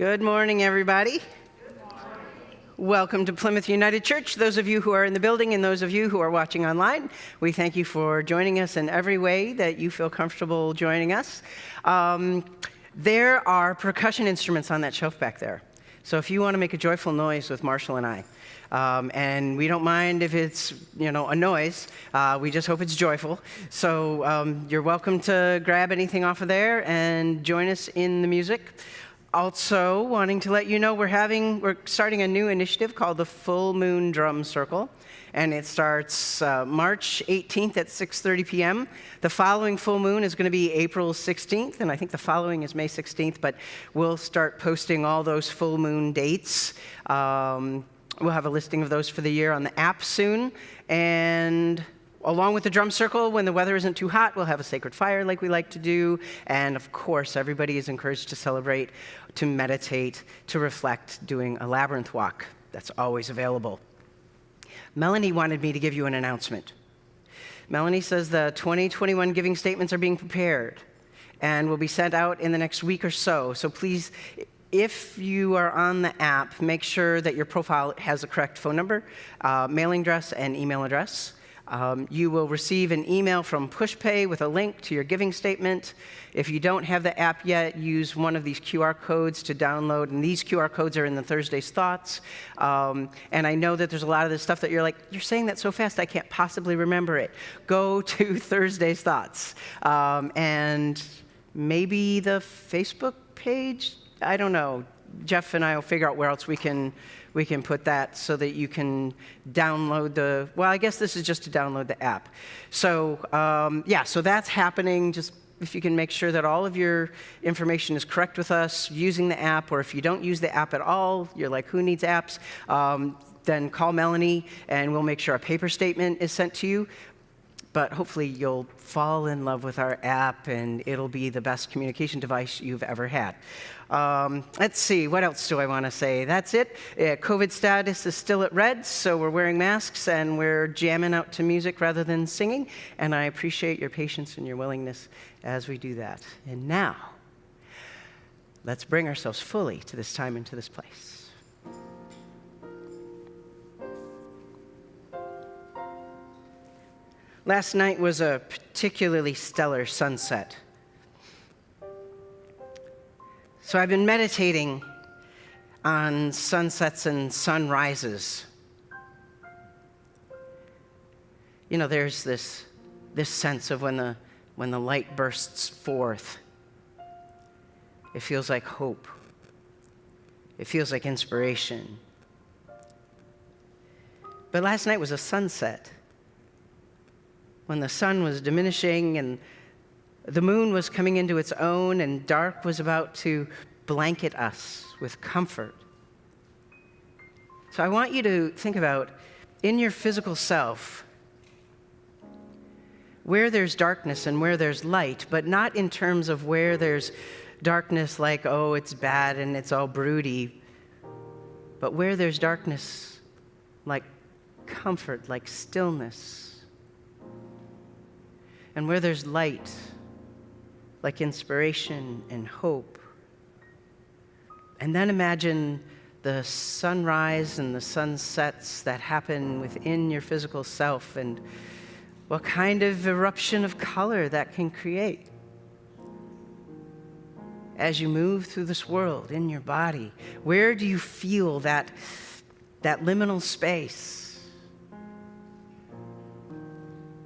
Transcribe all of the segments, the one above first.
Good morning, everybody. Welcome to Plymouth United Church. Those of you who are in the building and those of you who are watching online, we thank you for joining us in every way that you feel comfortable joining us. There are percussion instruments on that shelf back there. So if you want to make a joyful noise with Marshall and I, and we don't mind if it's, a noise, we just hope it's joyful. So you're welcome to grab anything off of there and join us in the music. Also, wanting to let you know we're starting a new initiative called the Full Moon Drum Circle, and it starts March 18th at 6:30 p.m. The following full moon is going to be April 16th, and I think the following is May 16th, but we'll start posting all those full moon dates. We'll have a listing of those for the year on the app soon, and along with the drum circle, when the weather isn't too hot, we'll have a sacred fire like we like to do. And of course, everybody is encouraged to celebrate, to meditate, to reflect, doing a labyrinth walk. That's always available. Melanie wanted me to give you an announcement. Melanie says the 2021 giving statements are being prepared and will be sent out in the next week or so. So please, if you are on the app, make sure that your profile has the correct phone number, mailing address, and email address. You will receive an email from PushPay with a link to your giving statement. If you don't have the app yet, use one of these QR codes to download, and these QR codes are in the Thursday's Thoughts. And I know that there's a lot of this stuff that you're saying that so fast I can't possibly remember it. Go to Thursday's Thoughts. And maybe the Facebook page? I don't know. Jeff and I will figure out where else we can put that so that you can download I guess this is just to download the app. So, so that's happening. Just if you can make sure that all of your information is correct with us using the app, or if you don't use the app at all, you're like, who needs apps? Then call Melanie and we'll make sure a paper statement is sent to you. But hopefully you'll fall in love with our app and it'll be the best communication device you've ever had. Let's see, what else do I want to say? That's it. COVID status is still at red, so we're wearing masks and we're jamming out to music rather than singing. And I appreciate your patience and your willingness as we do that. And now, let's bring ourselves fully to this time and to this place. Last night was a particularly stellar sunset. So I've been meditating on sunsets and sunrises. There's this sense of when the light bursts forth. It feels like hope. It feels like inspiration. But last night was a sunset, when the sun was diminishing and the moon was coming into its own and dark was about to blanket us with comfort. So I want you to think about, in your physical self, where there's darkness and where there's light, but not in terms of where there's darkness like, oh, it's bad and it's all broody, but where there's darkness like comfort, like stillness. And where there's light, like inspiration and hope. And then imagine the sunrise and the sunsets that happen within your physical self and what kind of eruption of color that can create as you move through this world in your body. Where do you feel that liminal space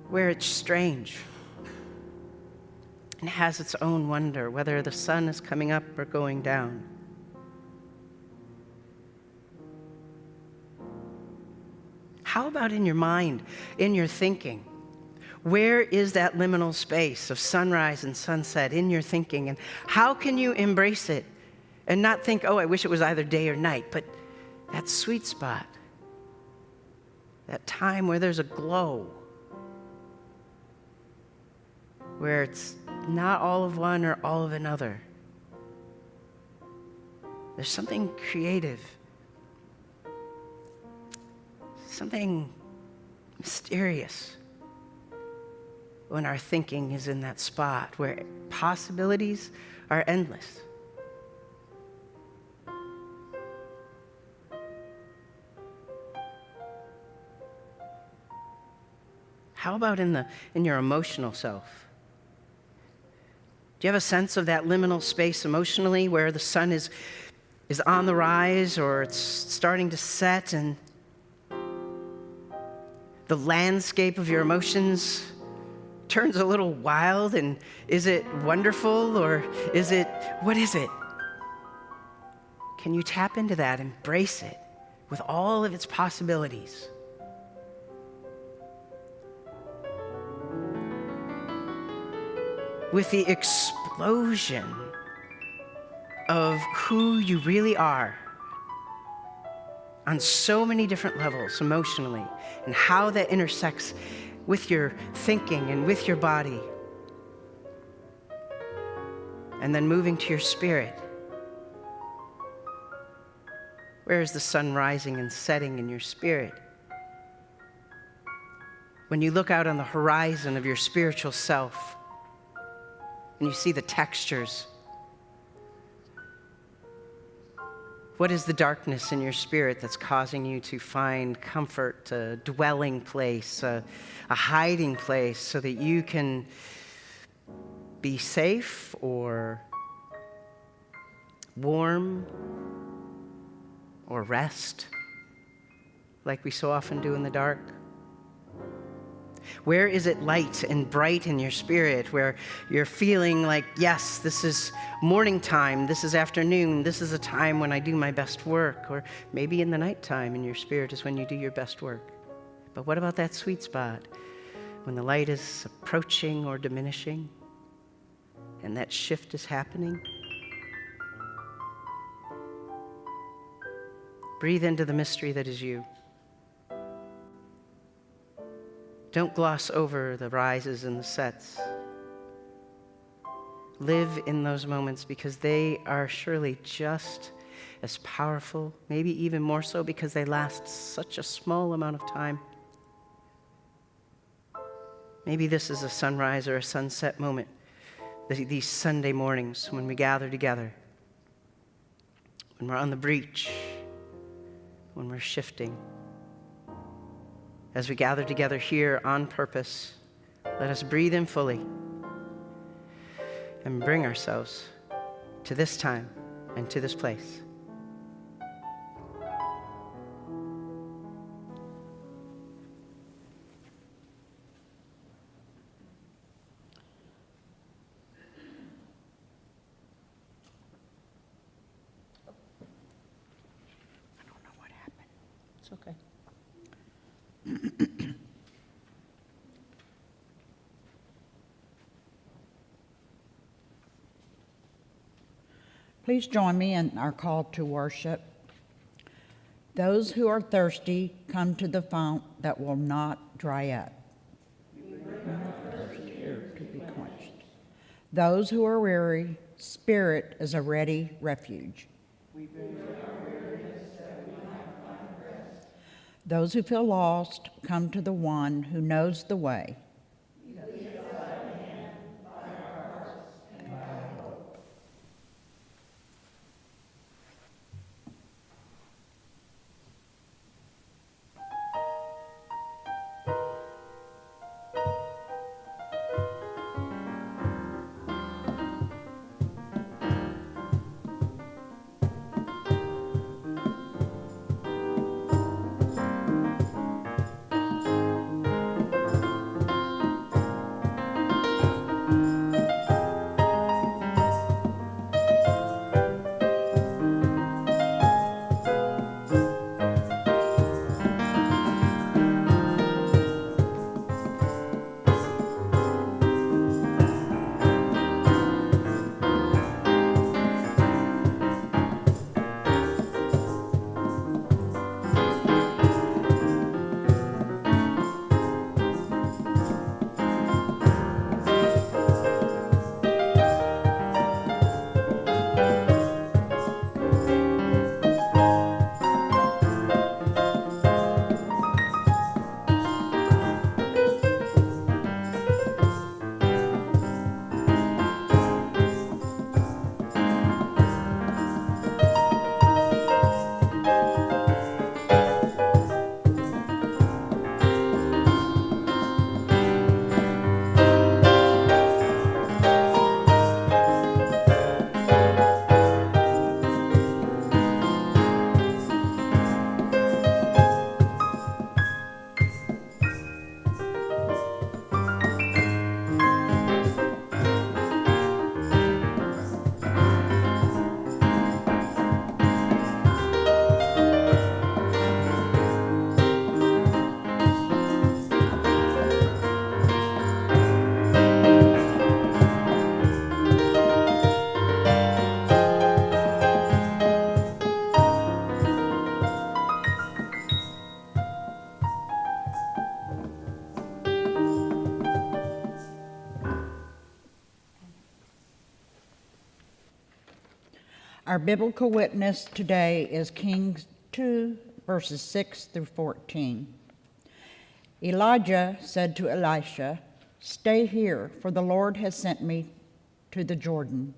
where it's strange and has its own wonder, whether the sun is coming up or going down? How about in your mind, in your thinking? Where is that liminal space of sunrise and sunset in your thinking? And how can you embrace it and not think, oh, I wish it was either day or night, but that sweet spot, that time where there's a glow, where it's not all of one or all of another. There's something creative, something mysterious when our thinking is in that spot where possibilities are endless. How about in your emotional self? Do you have a sense of that liminal space emotionally where the sun is on the rise or it's starting to set, and the landscape of your emotions turns a little wild? And is it wonderful, or what is it? Can you tap into that, embrace it with all of its possibilities? With the explosion of who you really are on so many different levels emotionally, and how that intersects with your thinking and with your body. And then moving to your spirit. Where is the sun rising and setting in your spirit? When you look out on the horizon of your spiritual self and you see the textures, what is the darkness in your spirit that's causing you to find comfort, a dwelling place, a hiding place, so that you can be safe or warm or rest, like we so often do in the dark? Where is it light and bright in your spirit, where you're feeling like, yes, this is morning time, this is afternoon, this is a time when I do my best work? Or maybe in the nighttime in your spirit is when you do your best work. But what about that sweet spot when the light is approaching or diminishing and that shift is happening? Breathe into the mystery that is you. Don't gloss over the rises and the sets. Live in those moments, because they are surely just as powerful, maybe even more so because they last such a small amount of time. Maybe this is a sunrise or a sunset moment, these Sunday mornings when we gather together, when we're on the breach, when we're shifting. As we gather together here on purpose, let us breathe in fully and bring ourselves to this time and to this place. I don't know what happened. It's okay. Please join me in our call to worship. Those who are thirsty, come to the fount that will not dry up. To be quenched. Those who are weary, Spirit is a ready refuge. Those who feel lost, come to the one who knows the way. Our biblical witness today is Kings 2, verses 6 through 14. Elijah said to Elisha, "Stay here, for the Lord has sent me to the Jordan."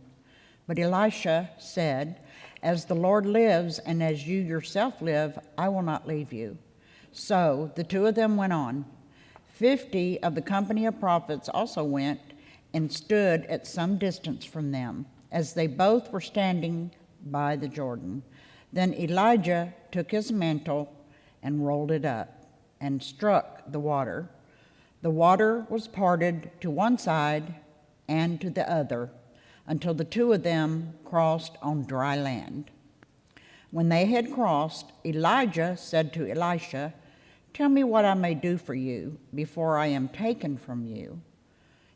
But Elisha said, "As the Lord lives and as you yourself live, I will not leave you." So the two of them went on. 50 of the company of prophets also went and stood at some distance from them, as they both were standing by the Jordan. Then Elijah took his mantle and rolled it up and struck the water. The water was parted to one side and to the other until the two of them crossed on dry land. When they had crossed, Elijah said to Elisha, "Tell me what I may do for you before I am taken from you."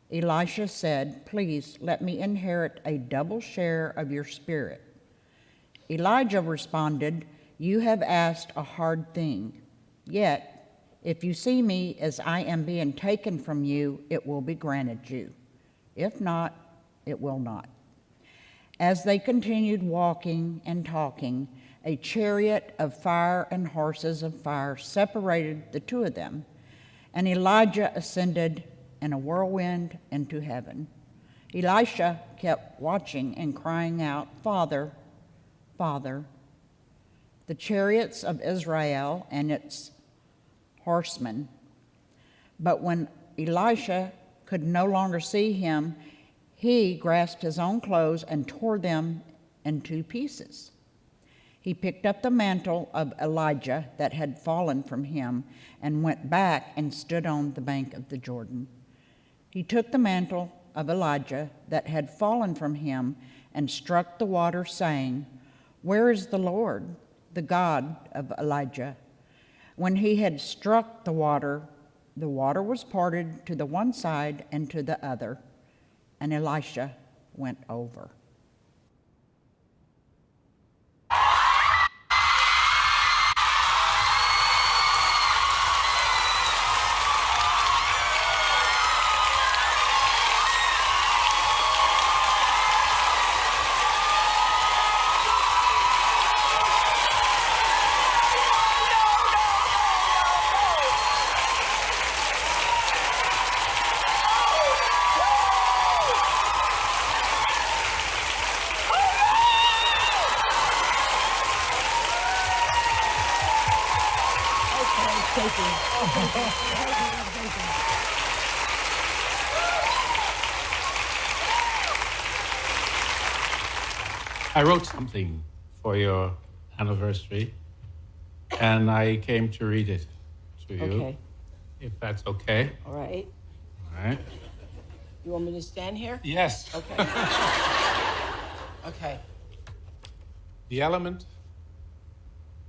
Elisha said, "Please let me inherit a double share of your spirit." Elijah responded, "You have asked a hard thing. Yet, if you see me as I am being taken from you, it will be granted you. If not, it will not." As they continued walking and talking, a chariot of fire and horses of fire separated the two of them, and Elijah ascended in a whirlwind into heaven. Elisha kept watching and crying out, "Father, Father, the chariots of Israel and its horsemen." But when Elisha could no longer see him, he grasped his own clothes and tore them in two pieces. He picked up the mantle of Elijah that had fallen from him and went back and stood on the bank of the Jordan. He took the mantle of Elijah that had fallen from him and struck the water, saying, "Where is the Lord, the God of Elijah?" When he had struck the water was parted to the one side and to the other, and Elisha went over. I wrote something for your anniversary, and I came to read it to you, Okay. if that's okay. All right. All right. You want me to stand here? Yes. Okay. Okay. The element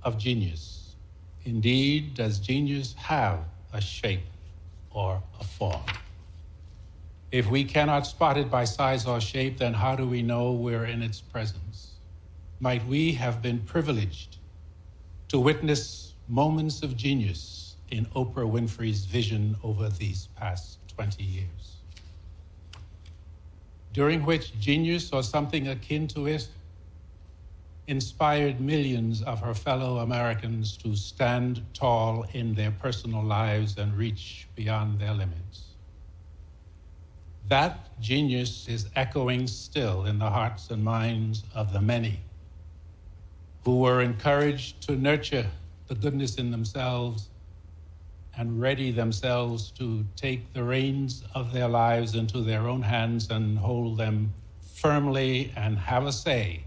of genius. Indeed, does genius have a shape or a form? If we cannot spot it by size or shape, then how do we know we're in its presence? Might we have been privileged to witness moments of genius in Oprah Winfrey's vision over these past 20 years, during which genius or something akin to it inspired millions of her fellow Americans to stand tall in their personal lives and reach beyond their limits. That genius is echoing still in the hearts and minds of the many who were encouraged to nurture the goodness in themselves and ready themselves to take the reins of their lives into their own hands and hold them firmly and have a say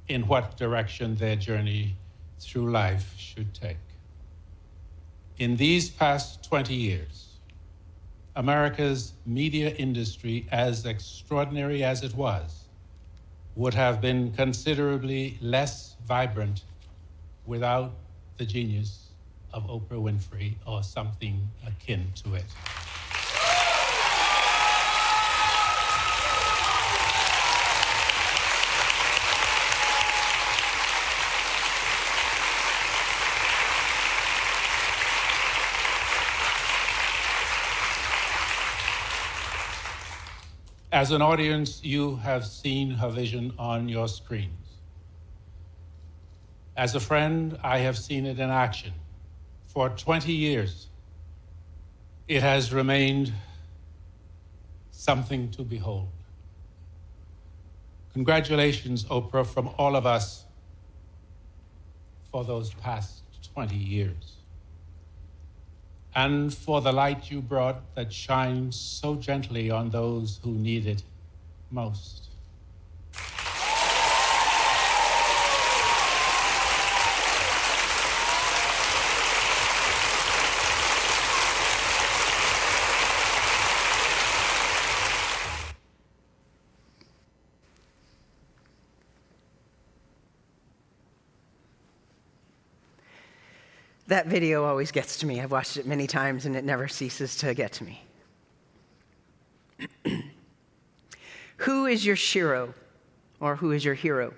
in what direction their journey through life should take. In these past 20 years, America's media industry, as extraordinary as it was, would have been considerably less vibrant without the genius of Oprah Winfrey or something akin to it. As an audience, you have seen her vision on your screens. As a friend, I have seen it in action. For 20 years, it has remained something to behold. Congratulations, Oprah, from all of us for those past 20 years. And for the light you brought that shines so gently on those who need it most. That video always gets to me. I've watched it many times, and it never ceases to get to me. Who is your shiro, or who is your hero?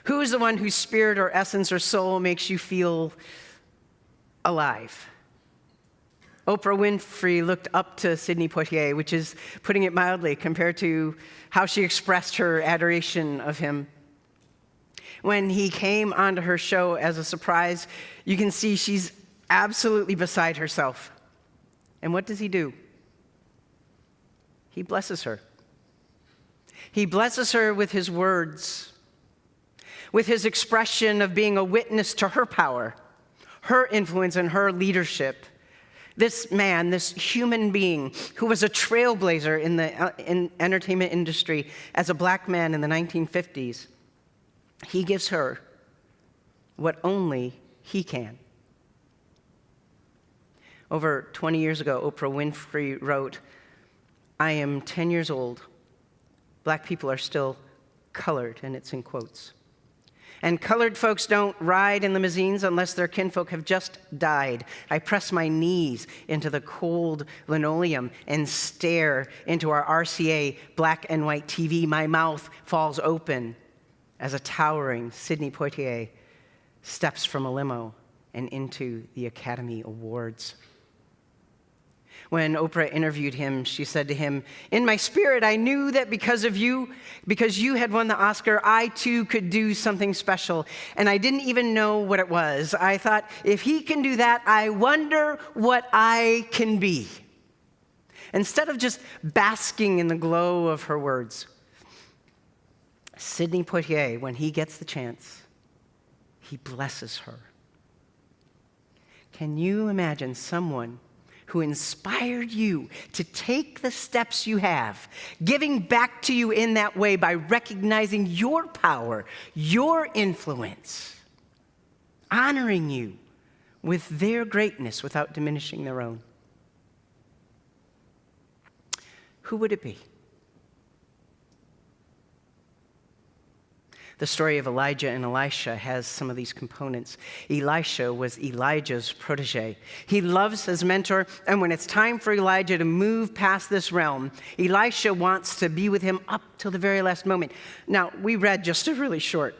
Who is the one whose spirit or essence or soul makes you feel alive? Oprah Winfrey looked up to Sidney Poitier, which is, putting it mildly, compared to how she expressed her adoration of him. When he came onto her show as a surprise, you can see she's absolutely beside herself. And what does he do? He blesses her. He blesses her with his words, with his expression of being a witness to her power, her influence, and her leadership. This man, this human being who was a trailblazer in the entertainment industry as a black man in the 1950s, he gives her what only he can. Over 20 years ago, Oprah Winfrey wrote, "I am 10 years old. Black people are still colored," and it's in quotes. "And colored folks don't ride in limousines unless their kinfolk have just died. I press my knees into the cold linoleum and stare into our RCA black and white TV. My mouth falls open as a towering Sidney Poitier steps from a limo and into the Academy Awards." When Oprah interviewed him, she said to him, "In my spirit, I knew that because you had won the Oscar, I too could do something special. And I didn't even know what it was. I thought, if he can do that, I wonder what I can be." Instead of just basking in the glow of her words, Sidney Poitier, when he gets the chance, he blesses her. Can you imagine someone who inspired you to take the steps you have, giving back to you in that way by recognizing your power, your influence, honoring you with their greatness without diminishing their own? Who would it be? The story of Elijah and Elisha has some of these components. Elisha was Elijah's protege. He loves his mentor, and when it's time for Elijah to move past this realm, Elisha wants to be with him up till the very last moment. Now, we read just a really short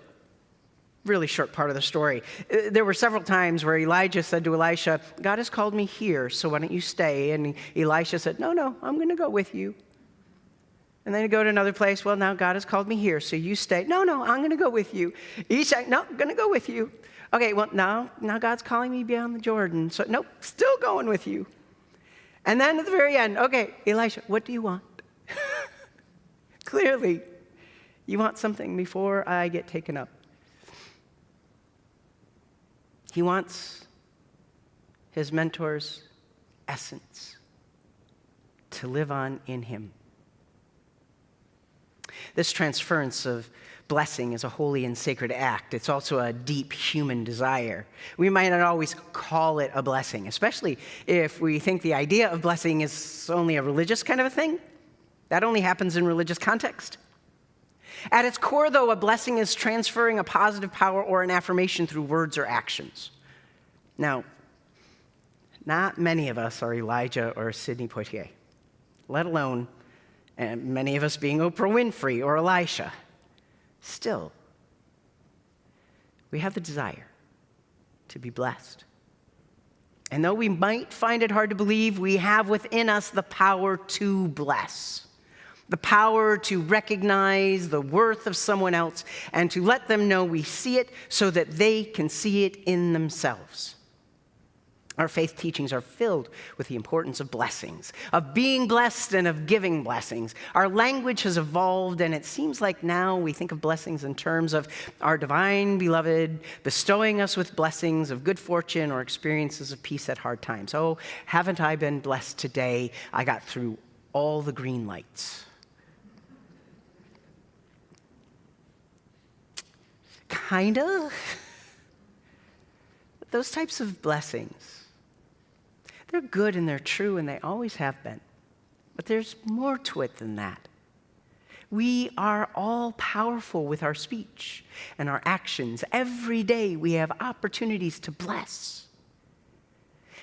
part of the story. There were several times where Elijah said to Elisha, "God has called me here, so why don't you stay?" And Elisha said, No, I'm going to go with you." And then you go to another place, "Well, now God has called me here, so you stay." No, I'm going to go with you. Elisha, "No, I'm going to go with you." "Okay, well, now God's calling me beyond the Jordan, so nope, still going with you." And then at the very end, "Okay, Elisha, what do you want?" Clearly, you want something before I get taken up. He wants his mentor's essence to live on in him. This transference of blessing is a holy and sacred act. It's also a deep human desire. We might not always call it a blessing, especially if we think the idea of blessing is only a religious kind of a thing. That only happens in religious context. At its core, though, a blessing is transferring a positive power or an affirmation through words or actions. Now, not many of us are Elijah or Sidney Poitier, let alone and many of us being Oprah Winfrey or Elisha. Still, we have the desire to be blessed. And though we might find it hard to believe, we have within us the power to bless. The power to recognize the worth of someone else and to let them know we see it so that they can see it in themselves. Our faith teachings are filled with the importance of blessings, of being blessed and of giving blessings. Our language has evolved, and it seems like now we think of blessings in terms of our divine beloved bestowing us with blessings of good fortune or experiences of peace at hard times. Oh, haven't I been blessed today? I got through all the green lights. Kinda. Those types of blessings, they're good and they're true and they always have been. But there's more to it than that. We are all powerful with our speech and our actions. Every day we have opportunities to bless.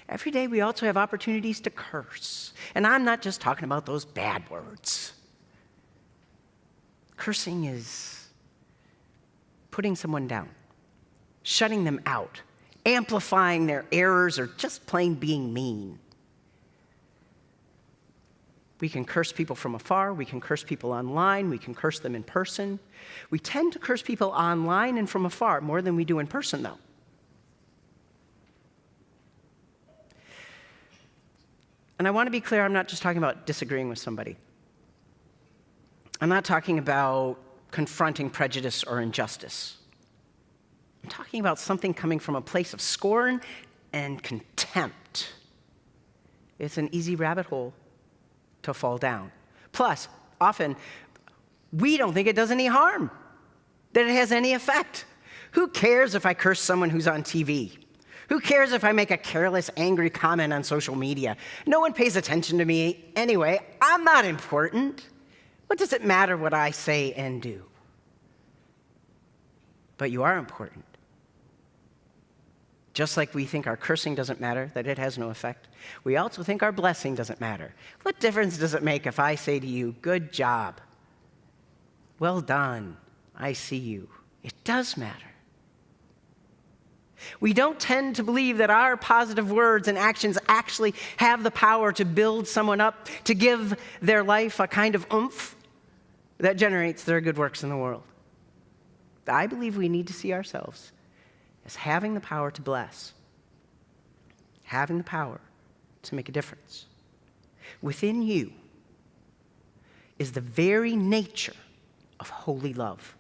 Every day we also have opportunities to curse. And I'm not just talking about those bad words. Cursing is putting someone down, shutting them out, amplifying their errors, or just plain being mean. We can curse people from afar. We can curse people online. We can curse them in person. We tend to curse people online and from afar more than we do in person, though. And I want to be clear, I'm not just talking about disagreeing with somebody. I'm not talking about confronting prejudice or injustice. I'm talking about something coming from a place of scorn and contempt. It's an easy rabbit hole to fall down. Plus, often, we don't think it does any harm, that it has any effect. Who cares if I curse someone who's on TV? Who cares if I make a careless, angry comment on social media? No one pays attention to me anyway. I'm not important. What does it matter what I say and do? But you are important. Just like we think our cursing doesn't matter, that it has no effect, we also think our blessing doesn't matter. What difference does it make if I say to you, good job, well done, I see you? It does matter. We don't tend to believe that our positive words and actions actually have the power to build someone up, to give their life a kind of oomph that generates their good works in the world. I believe we need to see ourselves as having the power to bless, having the power to make a difference. Within you is the very nature of holy love.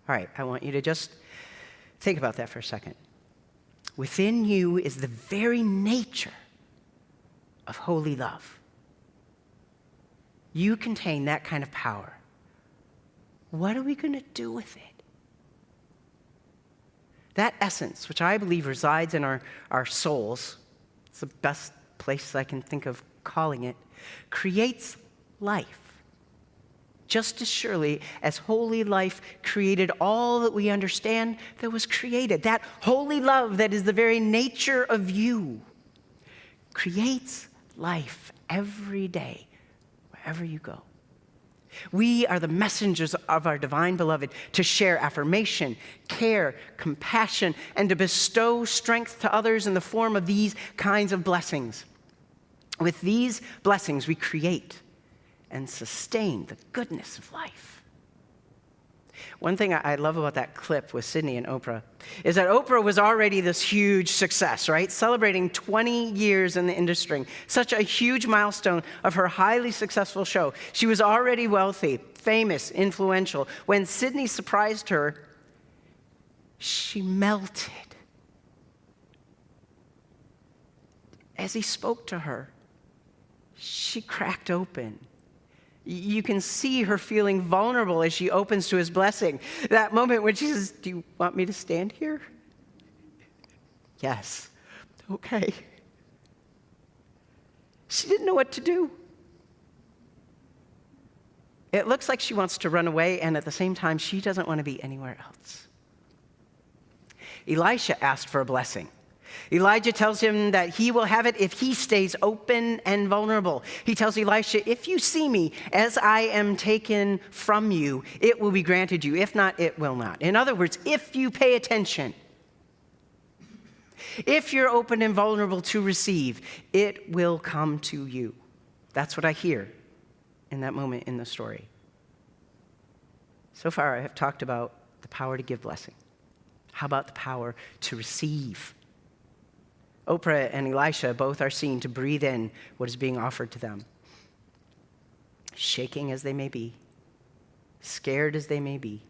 All right, I want you to just think about that for a second. Within you is the very nature of holy love. You contain that kind of power. What are we going to do with it? That essence, which I believe resides in our souls, it's the best place I can think of calling it, creates life. Just as surely as holy life created all that we understand that was created. That holy love that is the very nature of you creates life every day, wherever you go. We are the messengers of our divine beloved to share affirmation, care, compassion, and to bestow strength to others in the form of these kinds of blessings. With these blessings, we create and sustain the goodness of life. One thing I love about that clip with Sydney and Oprah is that Oprah was already this huge success, right? Celebrating 20 years in the industry, such a huge milestone of her highly successful show. She was already wealthy, famous, influential. When Sydney surprised her, she melted. As he spoke to her, she cracked open. You can see her feeling vulnerable as she opens to his blessing. That moment when she says, "Do you want me to stand here?" Yes. Okay. She didn't know what to do. It looks like she wants to run away, and at the same time, she doesn't want to be anywhere else. Elisha asked for a blessing. Elijah tells him that he will have it if he stays open and vulnerable. He tells Elisha, if you see me as I am taken from you, it will be granted you. If not, it will not. In other words, if you pay attention, if you're open and vulnerable to receive, it will come to you. That's what I hear in that moment in the story. So far, I have talked about the power to give blessing. How about the power to receive? Oprah and Elisha both are seen to breathe in what is being offered to them. Shaking as they may be, scared as they may be,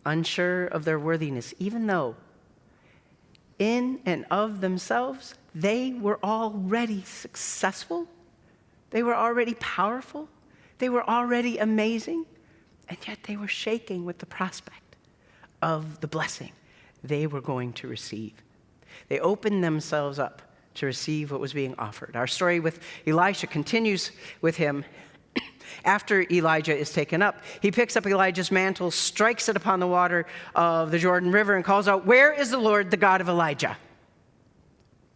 unsure of their worthiness, even though in and of themselves, they were already successful. They were already powerful. They were already amazing. And yet they were shaking with the prospect of the blessing they were going to receive. They opened themselves up to receive what was being offered. Our story with Elisha continues with him. After Elijah is taken up, he picks up Elijah's mantle, strikes it upon the water of the Jordan River, and calls out, "Where is the Lord, the God of Elijah?"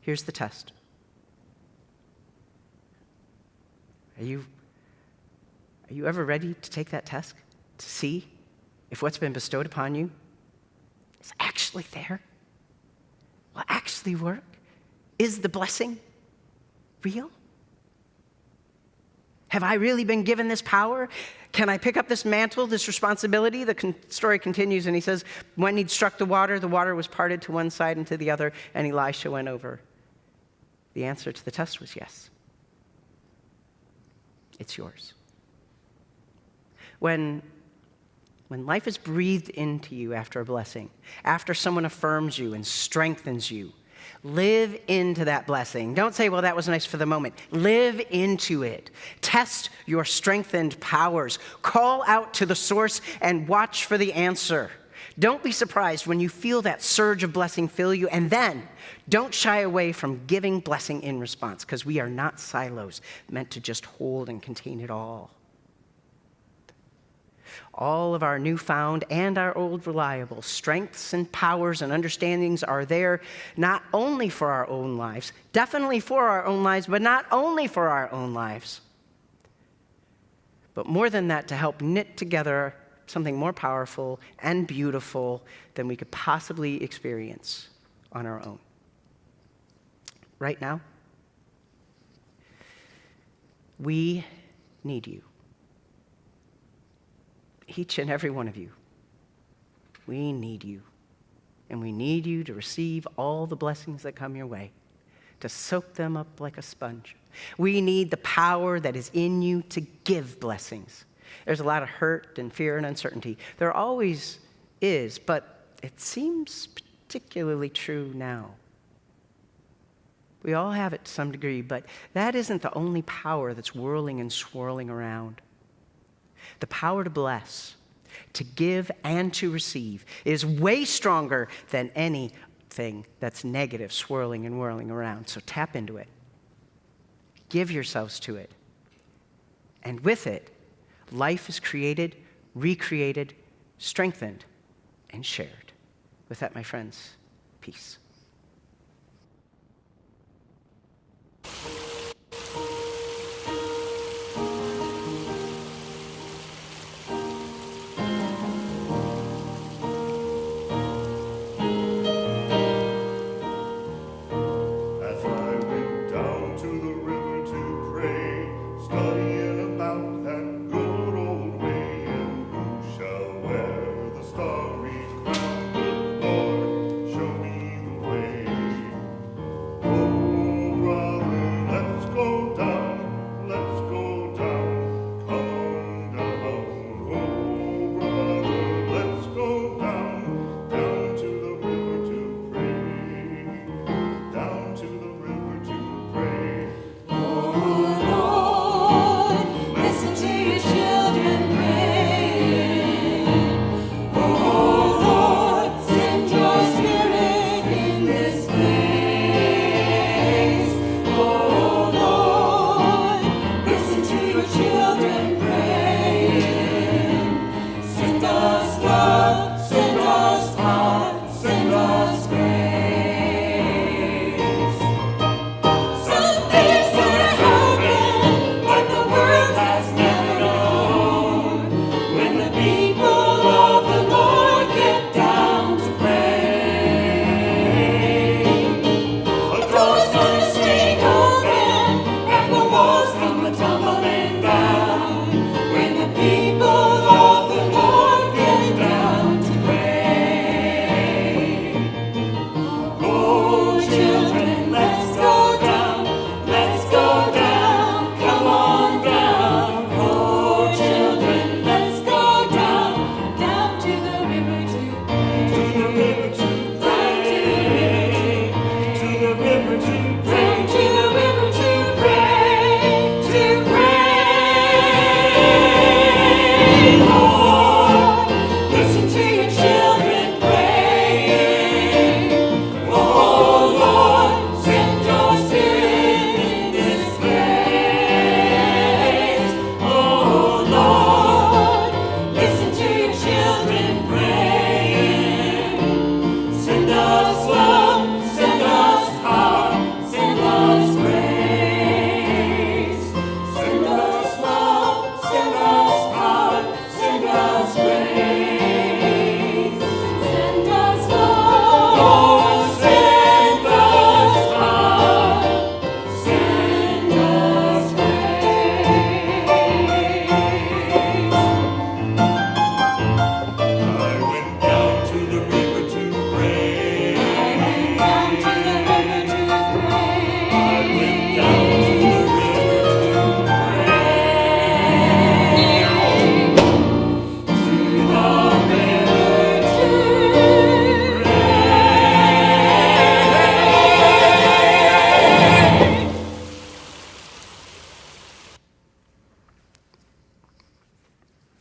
Here's the test. Are you ever ready to take that test? To see if what's been bestowed upon you is actually there? Will actually work? Is the blessing real? Have I really been given this power? Can I pick up this mantle, this responsibility? The story continues, and he says, when he'd struck the water was parted to one side and to the other, and Elisha went over. The answer to the test was yes. It's yours. When life is breathed into you after a blessing, after someone affirms you and strengthens you, live into that blessing. Don't say, well, that was nice for the moment. Live into it. Test your strengthened powers. Call out to the source and watch for the answer. Don't be surprised when you feel that surge of blessing fill you, and then don't shy away from giving blessing in response, because we are not silos meant to just hold and contain it all. All of our newfound and our old reliable strengths and powers and understandings are there not only for our own lives, definitely for our own lives, but not only for our own lives, but more than that, to help knit together something more powerful and beautiful than we could possibly experience on our own. Right now, we need you. Each and every one of you. We need you. And we need you to receive all the blessings that come your way, to soak them up like a sponge. We need the power that is in you to give blessings. There's a lot of hurt and fear and uncertainty. There always is, but it seems particularly true now. We all have it to some degree, but that isn't the only power that's whirling and swirling around. The power to bless, to give, and to receive is way stronger than anything that's negative swirling and whirling around. So tap into it. Give yourselves to it. And with it, life is created, recreated, strengthened, and shared. With that, my friends, peace. Show me the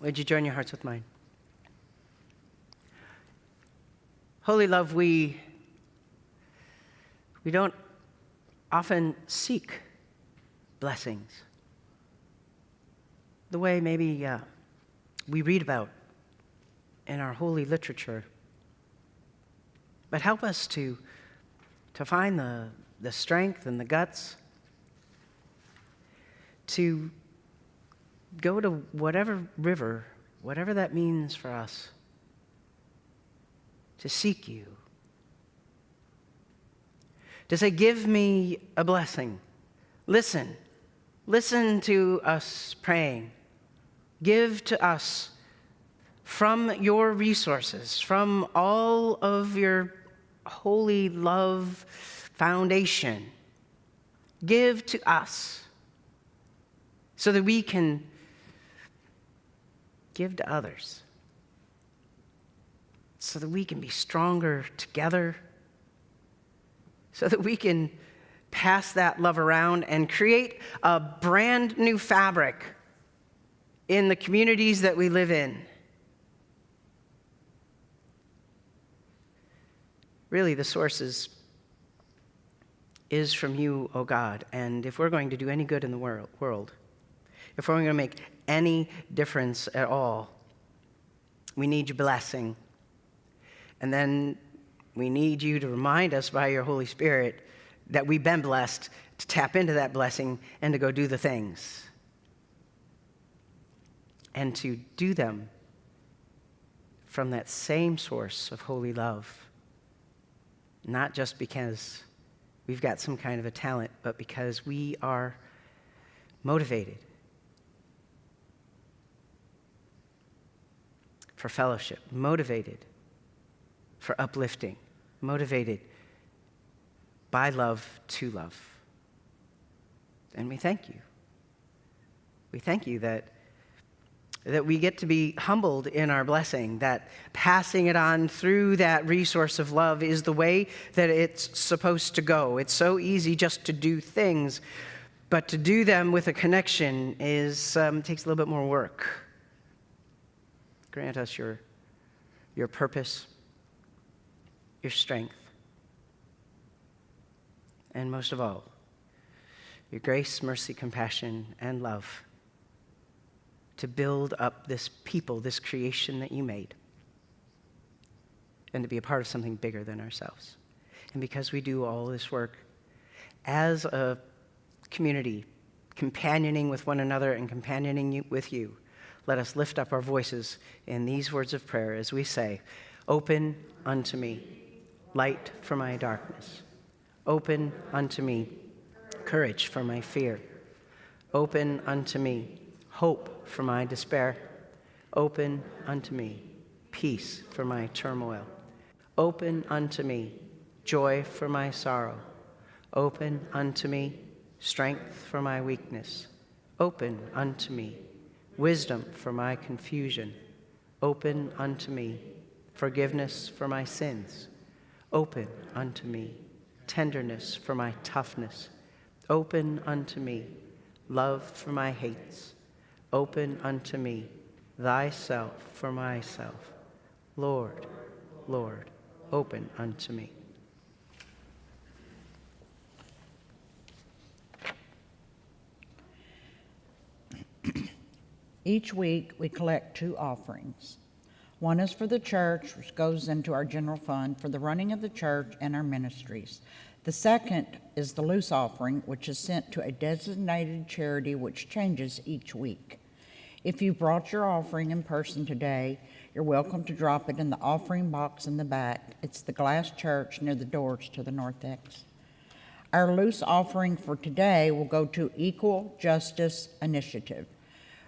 Would you join your hearts with mine? Holy love, we don't often seek blessings the way maybe we read about in our holy literature. But help us to find the strength and the guts to go to whatever river, whatever that means for us, to seek you. To say, give me a blessing. Listen to us praying. Give to us from your resources, from all of your holy love foundation. Give to us so that we can give to others, so that we can be stronger together, so that we can pass that love around and create a brand new fabric in the communities that we live in. Really, the source is from you, O God. And if we're going to do any good in the world, if we're going to make any difference at all, we need your blessing. And then we need you to remind us by your Holy Spirit that we've been blessed to tap into that blessing and to go do the things. And to do them from that same source of holy love. Not just because we've got some kind of a talent, but because we are motivated for fellowship, motivated for uplifting, motivated by love to love. And we thank you. We thank you that we get to be humbled in our blessing, that passing it on through that resource of love is the way that it's supposed to go. It's so easy just to do things, but to do them with a connection takes a little bit more work. Grant us your purpose, your strength, and most of all, your grace, mercy, compassion, and love to build up this people, this creation that you made, and to be a part of something bigger than ourselves. And because we do all this work as a community, companioning with one another and companioning with you, let us lift up our voices in these words of prayer as we say, open unto me, light for my darkness. Open unto me, courage for my fear. Open unto me, hope for my despair. Open unto me, peace for my turmoil. Open unto me, joy for my sorrow. Open unto me, strength for my weakness. Open unto me, wisdom for my confusion. Open unto me, forgiveness for my sins. Open unto me, tenderness for my toughness. Open unto me love for my hates. Open unto me thyself for myself. Lord, Lord, open unto me. Each week, we collect 2 offerings. One is for the church, which goes into our general fund for the running of the church and our ministries. The second is the loose offering, which is sent to a designated charity which changes each week. If you brought your offering in person today, you're welcome to drop it in the offering box in the back. It's the glass church near the doors to the narthex. Our loose offering for today will go to Equal Justice Initiative,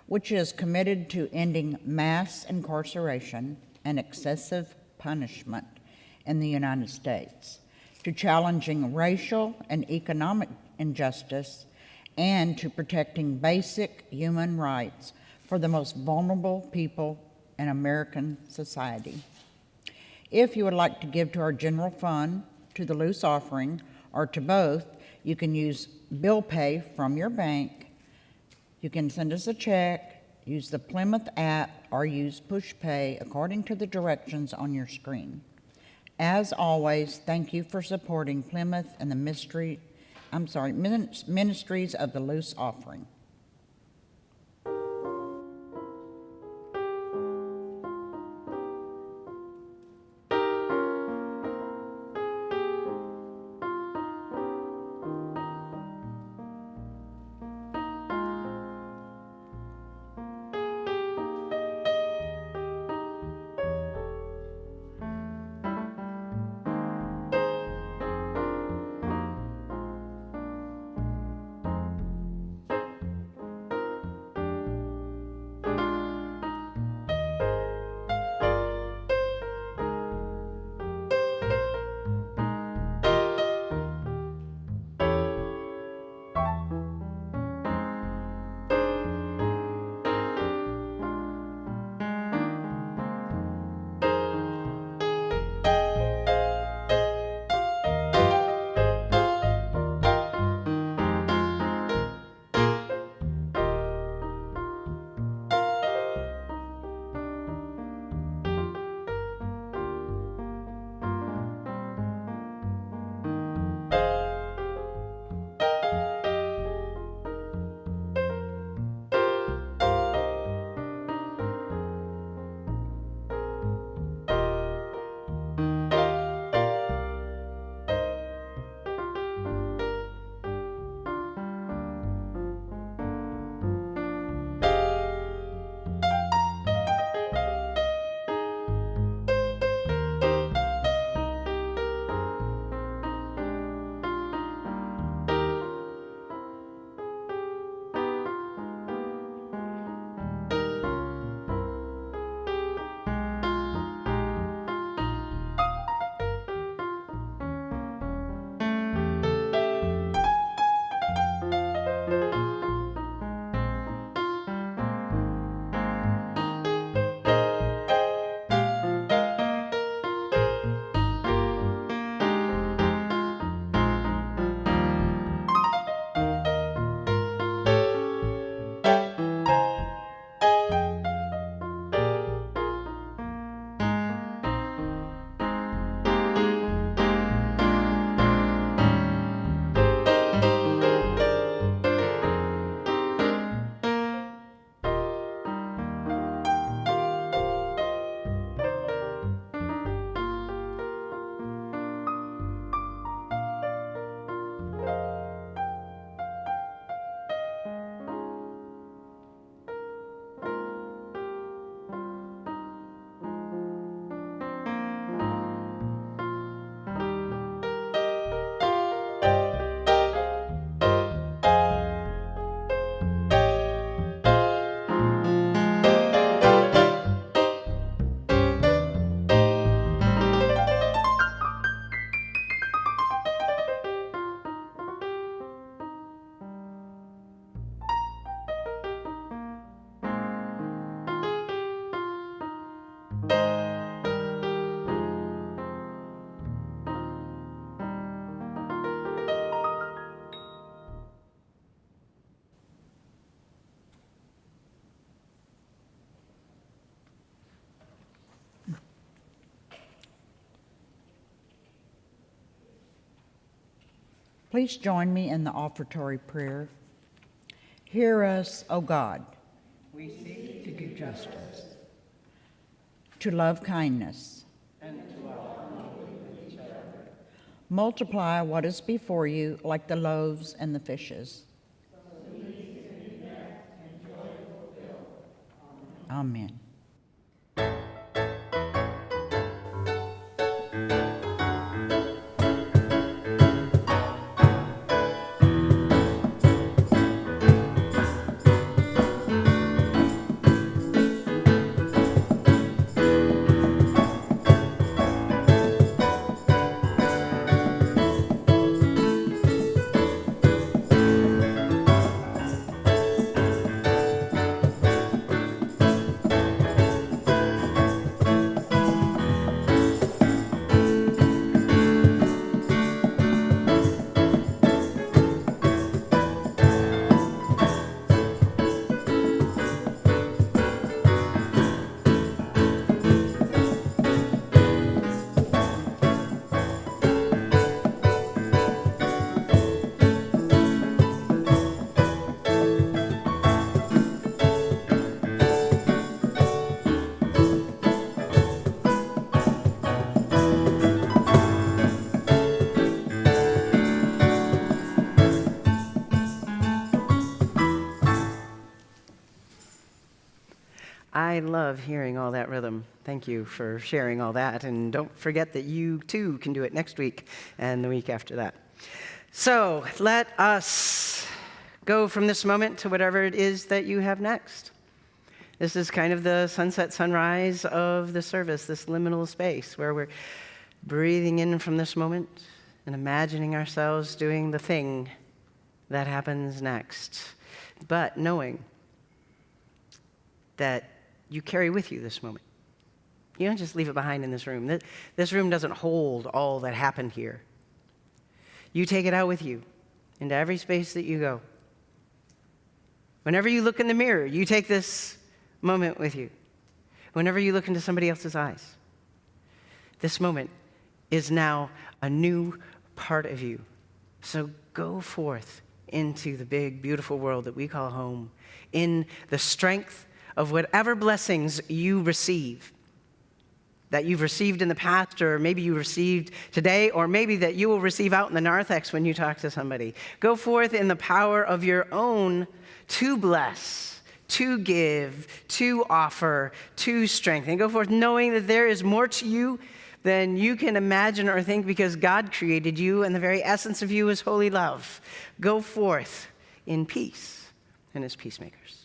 which is committed to ending mass incarceration and excessive punishment in the United States, to challenging racial and economic injustice, and to protecting basic human rights for the most vulnerable people in American society. If you would like to give to our general fund, to the loose offering, or to both, you can use bill pay from your bank. You can send us a check, use the Plymouth app, or use push pay according to the directions on your screen. As always, thank you for supporting Plymouth and the ministries of the loose offering. Please join me in the offertory prayer. Hear us, O God. We seek to do justice To love kindness. and to love harmony with each other. Multiply what is before you like the loaves and the fishes. Amen. I love hearing all that rhythm. Thank you for sharing all that. And don't forget that you, too, can do it next week and the week after that. So let us go from this moment to whatever it is that you have next. This is kind of the sunset, sunrise of the service, this liminal space where we're breathing in from this moment and imagining ourselves doing the thing that happens next, but knowing that you carry with you this moment. You don't just leave it behind in this room. This room doesn't hold all that happened here. You take it out with you into every space that you go. Whenever you look in the mirror, you take this moment with you. Whenever you look into somebody else's eyes, this moment is now a new part of you. So go forth into the big, beautiful world that we call home in the strength of whatever blessings you receive, that you've received in the past, or maybe you received today, or maybe that you will receive out in the narthex when you talk to somebody. Go forth in the power of your own to bless, to give, to offer, to strengthen. Go forth knowing that there is more to you than you can imagine or think, because God created you, and the very essence of you is holy love. Go forth in peace and as peacemakers.